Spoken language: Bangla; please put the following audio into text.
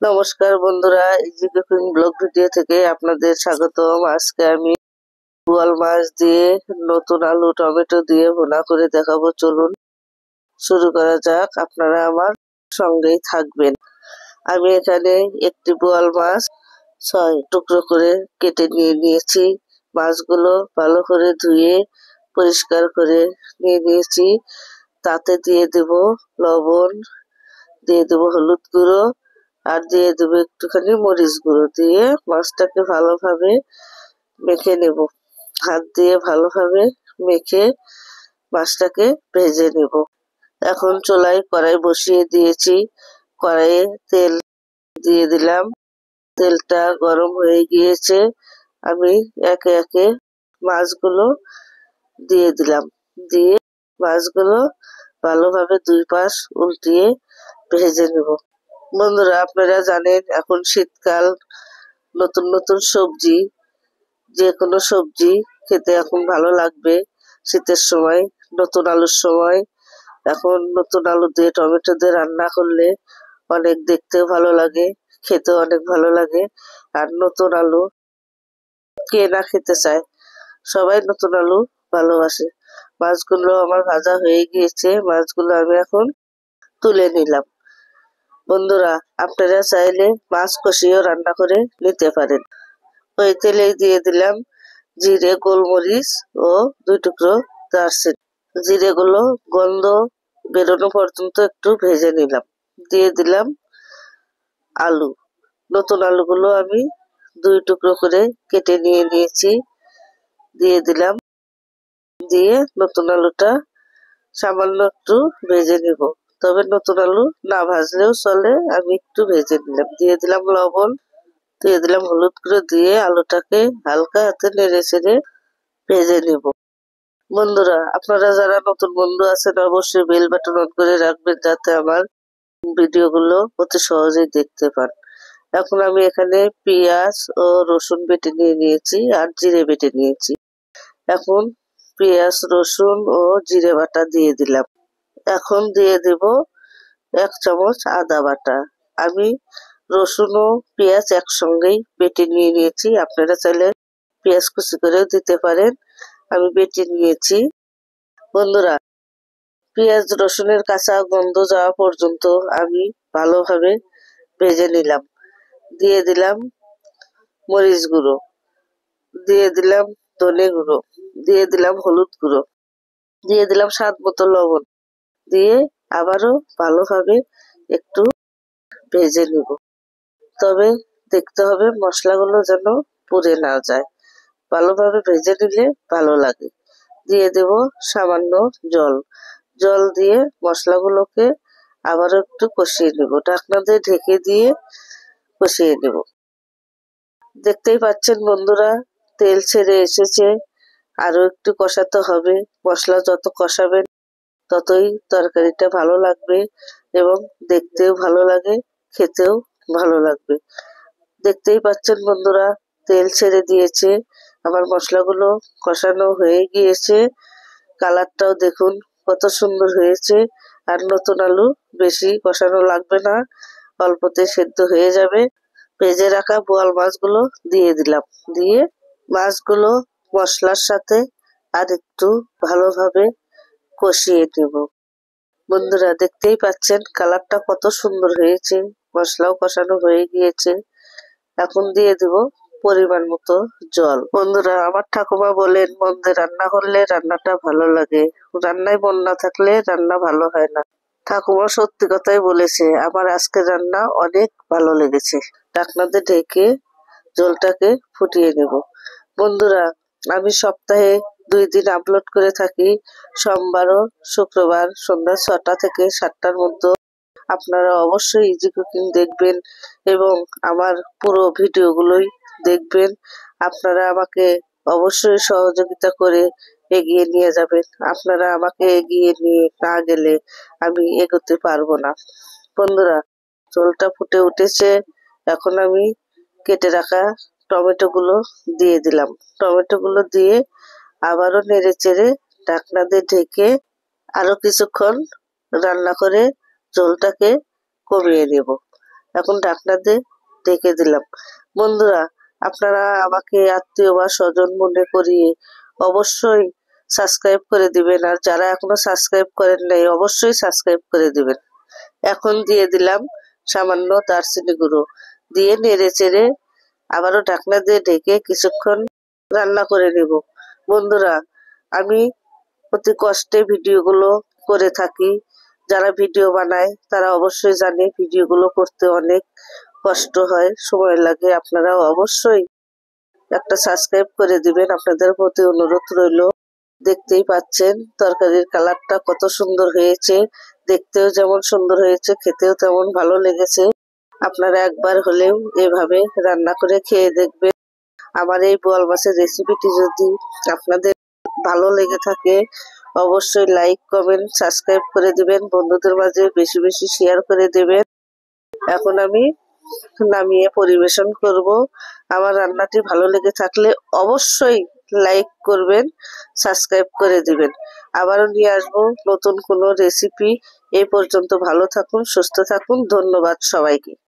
নমস্কার বন্ধুরা, ইজি কুকিং ব্লগ ভিডিও থেকে আপনাদের স্বাগতম। আজকে আমি বোয়াল মাছ দিয়ে নতুন আলু টমেটো দিয়ে ভুনা করে দেখাবো। চলুন শুরু করা যাক, আপনারা আমার সঙ্গেই থাকবেন। আমি এখানে একটি বোয়াল মাছ 6 টুকরো করে কেটে নিয়েছি। মাছগুলো ভালো করে ধুয়ে পরিষ্কার করে নিয়েছি। তাতে দিয়ে দেব লবণ, দিয়ে দেব হলুদ গুঁড়ো, আর দিয়ে দেবো একটুখানি মরিচ গুঁড়ো। দিয়ে মাছটাকে ভালোভাবে মেখে নেব। হাত দিয়ে ভালোভাবে মেখে মাছটাকে ভেজে নেব। এখন চুলায় কড়াই বসিয়ে দিয়েছি। কড়াইয়ে তেল দিয়ে দিলাম। তেলটা গরম হয়ে গিয়েছে। আমি একে একে মাছগুলো দিয়ে দিলাম। দিয়ে মাছগুলো ভালোভাবে 2 পাশ উল্টিয়ে ভেজে নেব। বন্ধুরা, আপনারা জানেন এখন শীতকাল, নতুন নতুন সবজি, যে কোনো সবজি খেতে এখন ভালো লাগবে। শীতের সময়, নতুন আলুর সময়, এখন নতুন আলু দিয়ে টমেটো দিয়ে রান্না করলে অনেক দেখতেও ভালো লাগে, খেতেও অনেক ভালো লাগে। আর নতুন আলু কে না খেতে চায়, সবাই নতুন আলু ভালোবাসে। মাছগুলো আমার ভাজা হয়ে গিয়েছে। মাছগুলো আমি এখন তুলে নিলাম। বন্ধুরা, আপনারা চাইলে মাছ কষিয়েও রান্না করে নিতে পারেন। ওই তেলেই দিয়ে দিলাম জিরে, গোলমরিচ ও 2 টুকরো দারচিনি। জিরেগুলো গন্ধ বেরোনো পর্যন্ত একটু ভেজে নিলাম। দিয়ে দিলাম আলু। নতুন আলুগুলো আমি 2 টুকরো করে কেটে নিয়েছি। দিয়ে দিলাম। দিয়ে নতুন আলুটা সামান্য একটু ভেজে নিব। তবে নতুন আলু না ভাজলেও চলে, আমি একটু ভেজে নিলাম। দিয়ে দিলাম লবণ, দিয়ে দিলাম হলুদ গুঁড়ো, দিয়ে আলুটাকে হালকা হাতে নেড়ে চেড়ে ভেজে নিব। বন্ধুরা, আপনারা যারা নতুন বন্ধু আছেন অবশ্যই বেল বাটন অন করে রাখবেন, যাতে আমার ভিডিওগুলো অতি সহজেই দেখতে পান। এখন আমি এখানে পেঁয়াজ ও রসুন বেটে নিয়েছি আর জিরে বেটে নিয়েছি। এখন পেঁয়াজ, রসুন ও জিরে বাটা দিয়ে দিলাম। এখন দিয়ে দেব 1 চামচ আদা বাটা। আমি রসুন ও পেঁয়াজ একসঙ্গেই বেটে নিয়েছি। আপনারা চাইলে পেঁয়াজ কুচি করেও দিতে পারেন। আমি বেটে নিয়েছি। বন্ধুরা, পেঁয়াজ রসুনের কাঁচা গন্ধ যাওয়া পর্যন্ত আমি ভালোভাবে ভেজে নিলাম। দিয়ে দিলাম মরিচ গুঁড়ো, দিয়ে দিলাম ধনে গুঁড়ো, দিয়ে দিলাম হলুদ গুঁড়ো, দিয়ে দিলাম স্বাদ মতো লবণ। দিয়ে আবারও ভালোভাবে একটু ভেজে নিব। তবে দেখতে হবে মশলাগুলো যেন পুড়ে না যায়। ভালোভাবে ভেজে নিলে ভালো লাগে। দিয়ে দেব সামান্য জল। জল দিয়ে মশলাগুলোকে আবারও একটু কষিয়ে নেব। ঢাকনা দিয়ে ঢেকে দিয়ে কষিয়ে নেব। দেখতেই পাচ্ছেন বন্ধুরা, তেল ছেড়ে এসেছে। আরো একটু কষাতে হবে। মশলা যত কষাবেন ততই তরকারিটা ভালো লাগবে এবং দেখতেও ভালো লাগে, খেতেও ভালো লাগবে। দেখতেই পাচ্ছেন বন্ধুরা, তেল ছেড়ে দিয়েছে। আমার মশলাগুলো কষানো হয়ে গিয়েছে। কালারটাও দেখুন কত সুন্দর হয়েছে। আর নতুন আলু বেশি কষানো লাগবে না, অল্পতে সেদ্ধ হয়ে যাবে। ভেজে রাখা বোয়াল মাছগুলো দিয়ে দিলাম। দিয়ে মাছগুলো মশলার সাথে আর একটু ভালোভাবে কষিয়ে নেব। বন্ধুরা, দেখতেই পাচ্ছেন কালারটা কত সুন্দর হয়েছে। মশলাও কষানো হয়ে গিয়েছে। এখন দিয়ে দেব পরিমাণ মতো জল। বন্ধুরা, আমার ঠাকুমা বলেন, মন দিয়ে রান্না করলে রান্নাটা ভালো লাগে, রান্নায় মন না থাকলে রান্না ভালো হয় না। ঠাকুমা সত্যি কথাই বলেছে। আমার আজকে রান্না অনেক ভালো লেগেছে। ঢাকনাতে ঢেকে জলটাকে ফুটিয়ে নেব। বন্ধুরা, আমি সপ্তাহে 2 দিন আপলোড করে থাকি, সোমবার ও শুক্রবার সন্ধ্যা 6টা থেকে 7টার মধ্যে। আপনারা অবশ্যই ইজি কুকিং দেখবেন এবং আমার পুরো ভিডিওগুলোই দেখবেন। আপনারা আমাকে অবশ্যই সহযোগিতা করে এগিয়ে নিয়ে যাবেন। আপনারা আমাকে এগিয়ে নিয়ে না গেলে আমি এগোতে পারবো না। বন্ধুরা, ঝোলটা ফুটে উঠেছে। এখন আমি কেটে রাখা টমেটোগুলো দিয়ে দিলাম। টমেটোগুলো দিয়ে আবারও নেড়ে চেড়ে ঢাকনা দিয়ে ঢেকে আরো কিছুক্ষণ রান্না করে ঝোলটাকে কমিয়ে নেব। এখন ঢাকনা দিয়ে ঢেকে দিলাম। বন্ধুরা, আপনারা আমাকে আত্মীয় বা স্বজন মনে করিয়ে অবশ্যই সাবস্ক্রাইব করে দিবেন, আর যারা এখনো সাবস্ক্রাইব করেন নাই অবশ্যই সাবস্ক্রাইব করে দিবেন। এখন দিয়ে দিলাম সামান্য দারচিনি গুঁড়ো, দিয়ে নেড়ে চেড়ে আবারও ঢাকনা দিয়ে ঢেকে কিছুক্ষণ রান্না করে নেব। বন্ধুরা, আমি অতি কষ্টে ভিডিওগুলো করে থাকি। যারা ভিডিও বানায় তারা অবশ্যই জানে ভিডিওগুলো করতে অনেক কষ্ট হয়, সময় লাগে। আপনারা অবশ্যই একটা সাবস্ক্রাইব করে দিবেন, আপনাদের প্রতি অনুরোধ রইল। দেখতেই পাচ্ছেন তরকারির কালারটা কত সুন্দর হয়েছে, দেখতেও যেমন সুন্দর হয়েছে, খেতেও তেমন ভালো লেগেছে। আপনারা একবার হলেও এভাবে রান্না করে খেয়ে দেখবেন। আমার এই বোয়াল মাছের রেসিপিটি যদি আপনাদের ভালো লেগে থাকে অবশ্যই লাইক, কমেন্ট, সাবস্ক্রাইব করে দিবেন, বন্ধুদের মাঝে বেশি বেশি শেয়ার করে দেবেন। এখন আমি নামিয়ে পরিবেশন করব। আমার রান্নাটি ভালো লেগে থাকলে অবশ্যই লাইক করবেন, সাবস্ক্রাইব করে দিবেন। আবারও নিয়ে আসবো নতুন কোনো রেসিপি। এই পর্যন্ত ভালো থাকুন, সুস্থ থাকুন। ধন্যবাদ সবাইকে।